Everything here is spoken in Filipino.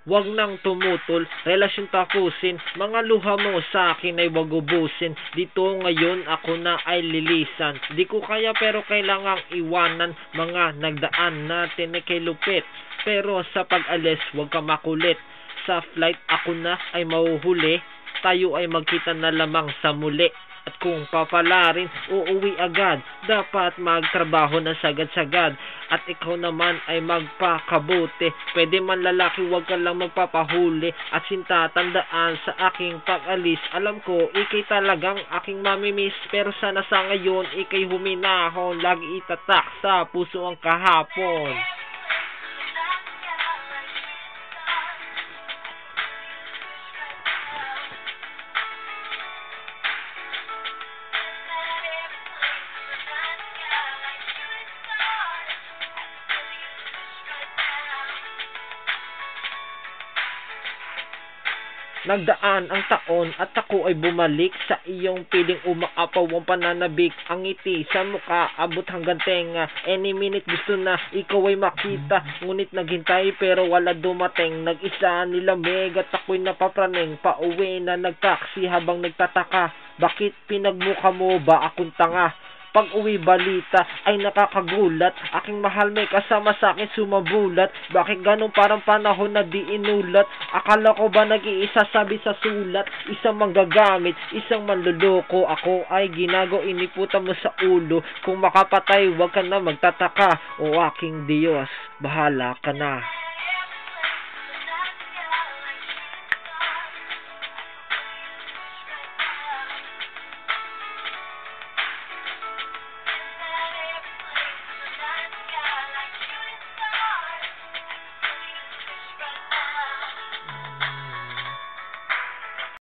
Wag nang tumutol, relasyon tapusin. Mga luha mo sa akin ay wag ubusin. Dito ngayon ako na ay lilisan. Di ko kaya pero kailangang iwanan. Mga nagdaan natin ay kay lupit. Pero sa pag-alis wag ka makulit. Sa flight ako na ay mahuhuli. Tayo ay magkita na lamang sa muli. At kung papalarin, uuwi agad. Dapat magtrabaho na sagad-sagad. At ikaw naman ay magpakabuti. Pwede man lalaki, wag ka lang magpapahuli. At sinta, tandaan sa aking pag-alis. Alam ko, ikay talagang aking mamimiss. Pero sana sa ngayon, ikay huminahon. Lagi itatak sa puso ang kahapon. Nagdaan ang taon at ako ay bumalik sa iyong piling umaapaw ang pananabik. Ang ngiti sa mukha abot hanggang tenga. Any minute gusto na ikaw ay makita. Ngunit naghintay pero wala dumating. Nag-isa nilamig at ako'y napapraning. Pauwi na nagtaksi habang nagtataka. Bakit pinagmukha mo ba akong tanga? Pag uwi balita ay nakakagulat. Aking mahal may kasama sa akin sumabulat. Bakit ganun parang panahon na di inulat? Akala ko ba nag-iisa sabi sa sulat? Isang manggagamit, isang manluloko. Ako ay ginago, iniputan mo sa ulo. Kung makapatay wag ka na magtataka. O aking Diyos, bahala ka na.